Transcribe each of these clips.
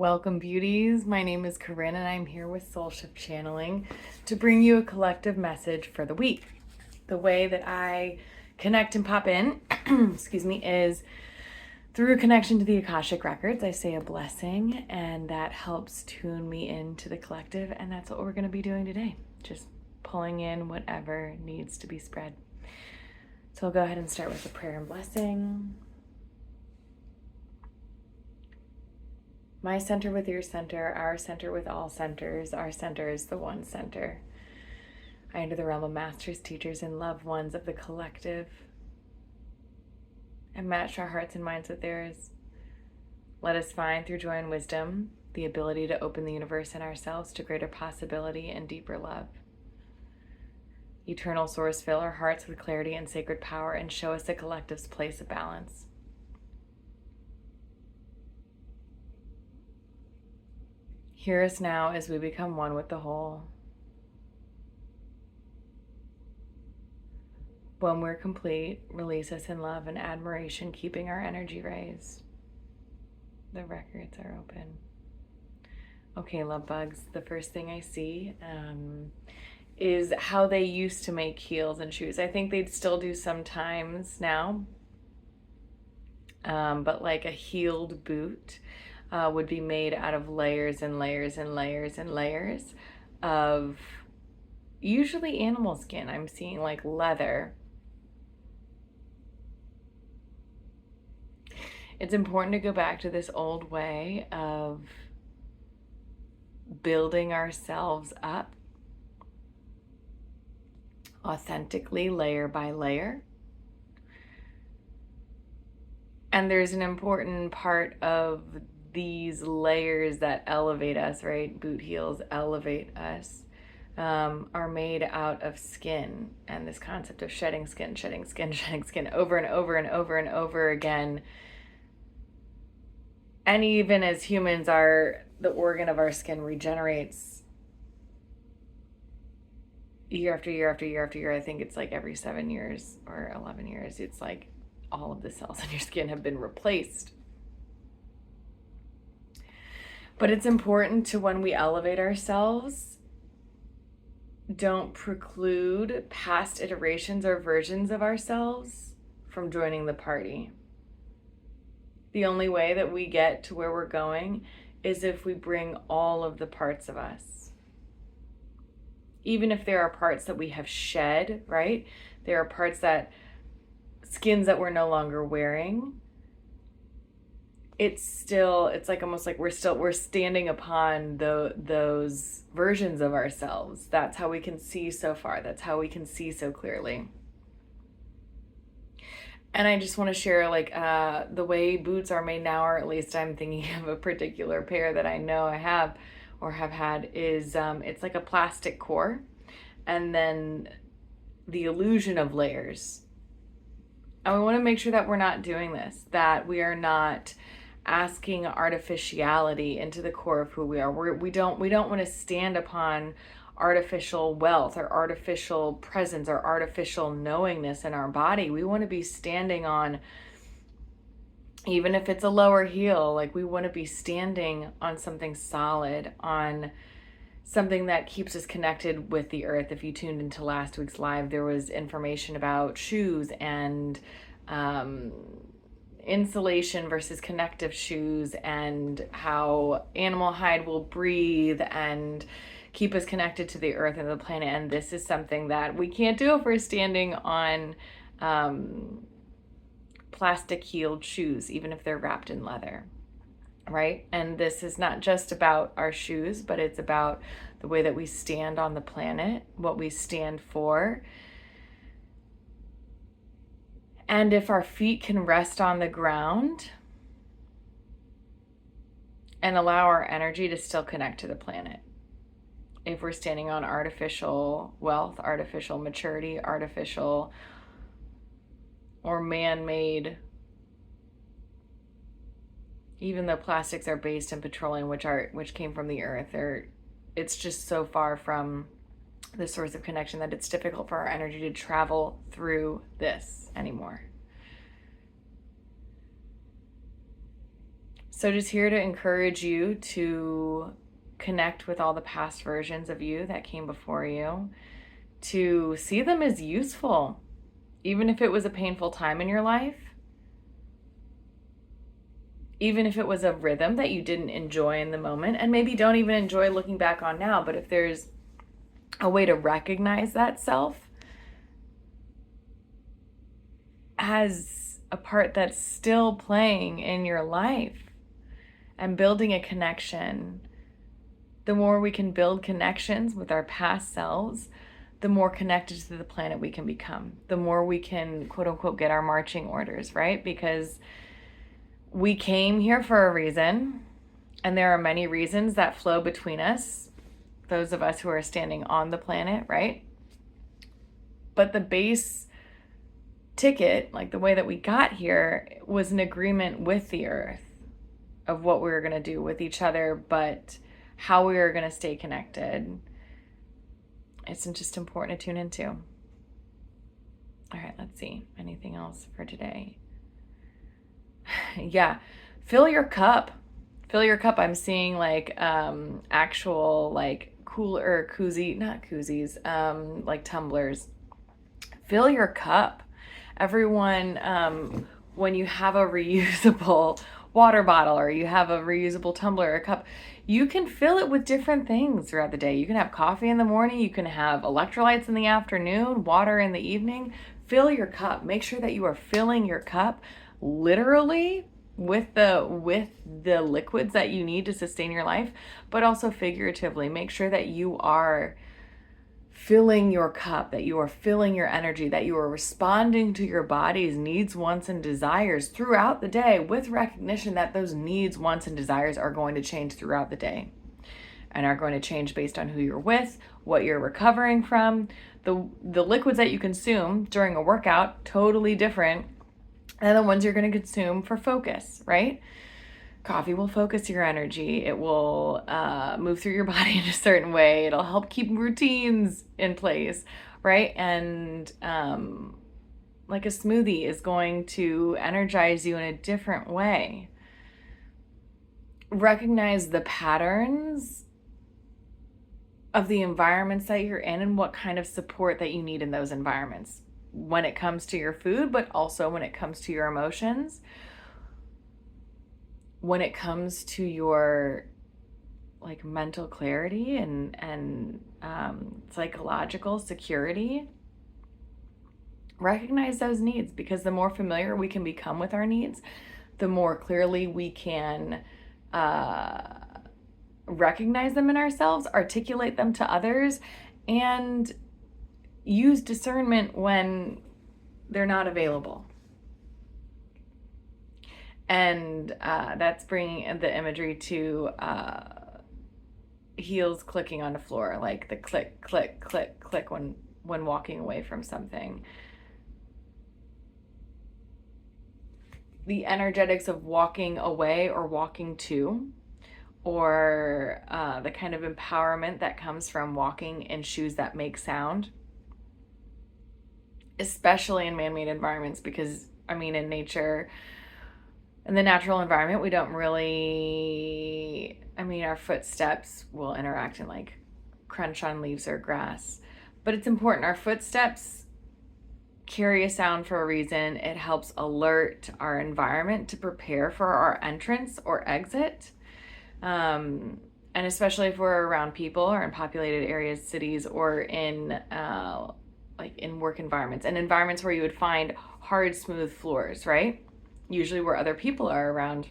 Welcome, beauties. My name is Corinne, and I'm here with Soul Shift Channeling to bring you a collective message for the week. The way that I connect and pop in, is through a connection to the Akashic Records. I say a blessing, and that helps tune me into the collective, and that's what we're going to be doing today. Just pulling in whatever needs to be spread. So I'll go ahead and start with a prayer and blessing. My center with your center, our center with all centers. Our center is the one center. I enter the realm of masters, teachers, and loved ones of the collective and match our hearts and minds with theirs. Let us find, through joy and wisdom, the ability to open the universe and ourselves to greater possibility and deeper love. Eternal Source, fill our hearts with clarity and sacred power and show us the collective's place of balance. Hear us now as we become one with the whole. When we're complete, release us in love and admiration, keeping our energy raised. The records are open. Okay, love bugs, the first thing I see is how they used to make heels and shoes. I think they'd still do sometimes now, but like a heeled boot would be made out of layers and layers and layers and layers of usually animal skin. I'm seeing like leather. It's important to go back to this old way of building ourselves up authentically, layer by layer. And there's an important part of these layers that elevate us, right? Boot heels elevate us, are made out of skin. And this concept of shedding skin over and over and over and over again. And even as humans, the organ of our skin regenerates year after year after year after year. I think it's like every 7 years or 11 years. It's like all of the cells in your skin have been replaced. But it's important to, when we elevate ourselves, don't preclude past iterations or versions of ourselves from joining the party. The only way that we get to where we're going is if we bring all of the parts of us. Even if there are parts that we have shed, right? There are parts skins that we're no longer wearing. It's like almost like we're standing upon those versions of ourselves. That's how we can see so far. That's how we can see so clearly. And I just want to share the way boots are made now, or at least I'm thinking of a particular pair that I know I have or have had, is it's like a plastic core and then the illusion of layers. And we want to make sure that we're not doing this, that we are not asking artificiality into the core of who we are. We don't want to stand upon artificial wealth or artificial presence or artificial knowingness in our body. We want to be standing on, even if it's a lower heel, like we want to be standing on something solid, on something that keeps us connected with the earth. If you tuned into last week's live, there was information about shoes and insulation versus connective shoes, and how animal hide will breathe and keep us connected to the earth and the planet. And this is something that we can't do if we're standing on plastic heeled shoes, even if they're wrapped in leather, right? And this is not just about our shoes, but it's about the way that we stand on the planet, what we stand for. And if our feet can rest on the ground and allow our energy to still connect to the planet. If we're standing on artificial wealth, artificial maturity, artificial or man-made, even though plastics are based in petroleum, which came from the earth, it's just so far from the source of connection that it's difficult for our energy to travel through this anymore. So just here to encourage you to connect with all the past versions of you that came before you, to see them as useful, even if it was a painful time in your life, even if it was a rhythm that you didn't enjoy in the moment, and maybe don't even enjoy looking back on now, but if there's a way to recognize that self as a part that's still playing in your life and building a connection. The more we can build connections with our past selves, the more connected to the planet we can become. The more we can, quote unquote, get our marching orders, right? Because we came here for a reason, and there are many reasons that flow between us, those of us who are standing on the planet, right? But the base ticket, like the way that we got here, was an agreement with the earth of what we were going to do with each other, but how we were going to stay connected. It's just important to tune into. All right, let's see. Anything else for today? Yeah, fill your cup. Fill your cup. I'm seeing like actual like cooler koozie, not koozies, like tumblers. Fill your cup. Everyone, when you have a reusable water bottle or you have a reusable tumbler or cup, you can fill it with different things throughout the day. You can have coffee in the morning, you can have electrolytes in the afternoon, water in the evening. Fill your cup. Make sure that you are filling your cup literally with the liquids that you need to sustain your life, but also figuratively. Make sure that you are filling your cup, that you are filling your energy, that you are responding to your body's needs, wants, and desires throughout the day, with recognition that those needs, wants, and desires are going to change throughout the day and are going to change based on who you're with, what you're recovering from. The liquids that you consume during a workout, totally different than the ones you're going to consume for focus, right? Coffee will focus your energy. It will move through your body in a certain way. It'll help keep routines in place, right? And like a smoothie is going to energize you in a different way. Recognize the patterns of the environments that you're in and what kind of support that you need in those environments when it comes to your food, but also when it comes to your emotions, when it comes to your like mental clarity and psychological security. Recognize those needs, because the more familiar we can become with our needs, the more clearly we can recognize them in ourselves, articulate them to others, and use discernment when they're not available. And that's bringing the imagery to heels clicking on the floor, like the click, click, click, click when walking away from something. The energetics of walking away or walking to, or the kind of empowerment that comes from walking in shoes that make sound, especially in man-made environments, because I mean in nature, in the natural environment, we don't really, our footsteps will interact and like crunch on leaves or grass, but it's important. Our footsteps carry a sound for a reason. It helps alert our environment to prepare for our entrance or exit. And especially if we're around people or in populated areas, cities, or in like in work environments and environments where you would find hard, smooth floors, right? Usually where other people are around.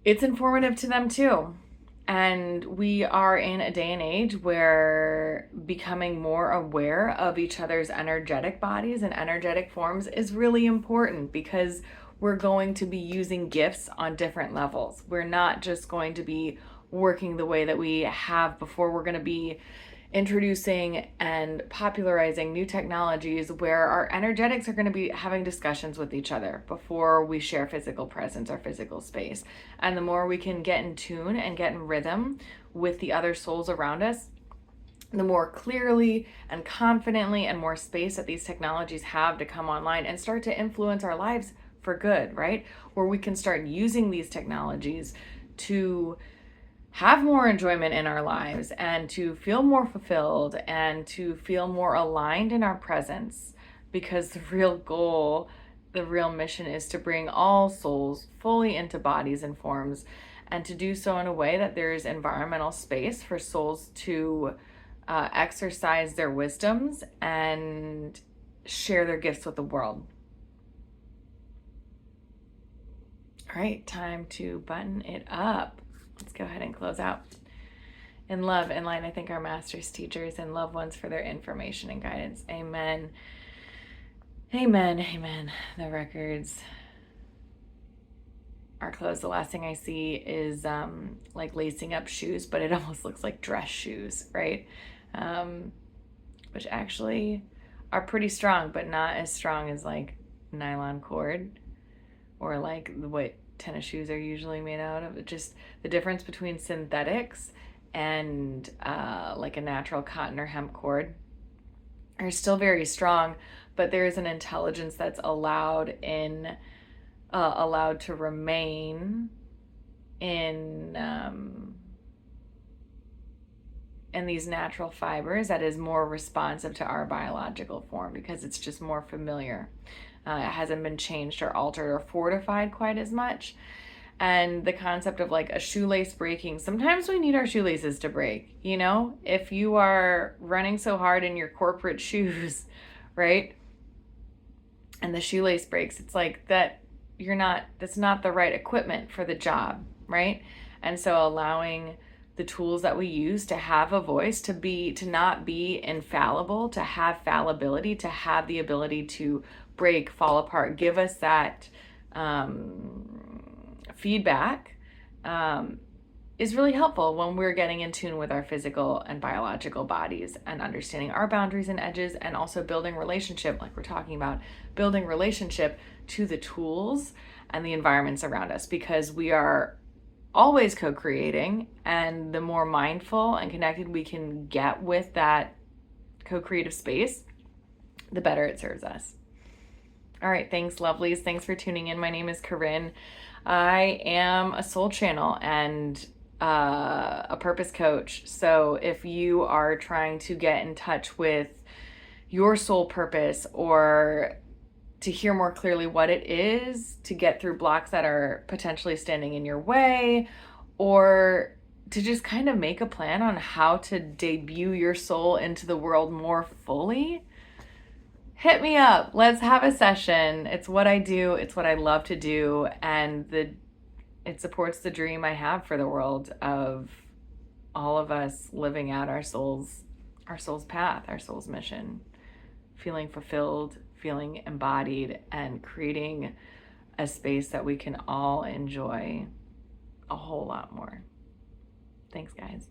It's informative to them too. And we are in a day and age where becoming more aware of each other's energetic bodies and energetic forms is really important, because we're going to be using gifts on different levels. We're not just going to be working the way that we have before. We're going to be introducing and popularizing new technologies where our energetics are going to be having discussions with each other before we share physical presence or physical space. And the more we can get in tune and get in rhythm with the other souls around us, the more clearly and confidently and more space that these technologies have to come online and start to influence our lives for good, right? Where we can start using these technologies to have more enjoyment in our lives and to feel more fulfilled and to feel more aligned in our presence, because the real goal, the real mission is to bring all souls fully into bodies and forms, and to do so in a way that there's environmental space for souls to exercise their wisdoms and share their gifts with the world. All right, time to button it up. Let's go ahead and close out. In love and light, I thank our masters, teachers, and loved ones for their information and guidance. Amen. Amen. Amen. The records are closed. The last thing I see is like lacing up shoes, but it almost looks like dress shoes, right? Which actually are pretty strong, but not as strong as like nylon cord or like what tennis shoes are usually made out of. It just, the difference between synthetics and like a natural cotton or hemp cord are still very strong, but there is an intelligence that's allowed to remain in these natural fibers that is more responsive to our biological form, because it's just more familiar. It hasn't been changed or altered or fortified quite as much. And the concept of like a shoelace breaking, sometimes we need our shoelaces to break, you know? If you are running so hard in your corporate shoes, right? And the shoelace breaks, it's like that's not the right equipment for the job, right? And so allowing the tools that we use to have a voice, to not be infallible, to have fallibility, to have the ability to break, fall apart, give us that feedback is really helpful when we're getting in tune with our physical and biological bodies and understanding our boundaries and edges, and also building relationship, like we're talking about, building relationship to the tools and the environments around us, because we are always co-creating, and the more mindful and connected we can get with that co-creative space, the better it serves us. All right, thanks, lovelies. Thanks for tuning in. My name is Corinne. I am a soul channel and a purpose coach. So if you are trying to get in touch with your soul purpose, or to hear more clearly what it is, to get through blocks that are potentially standing in your way, or to just kind of make a plan on how to debut your soul into the world more fully, hit me up. Let's have a session. It's what I do. It's what I love to do. And it supports the dream I have for the world of all of us living out our soul's path, our soul's mission, feeling fulfilled, feeling embodied, and creating a space that we can all enjoy a whole lot more. Thanks, guys.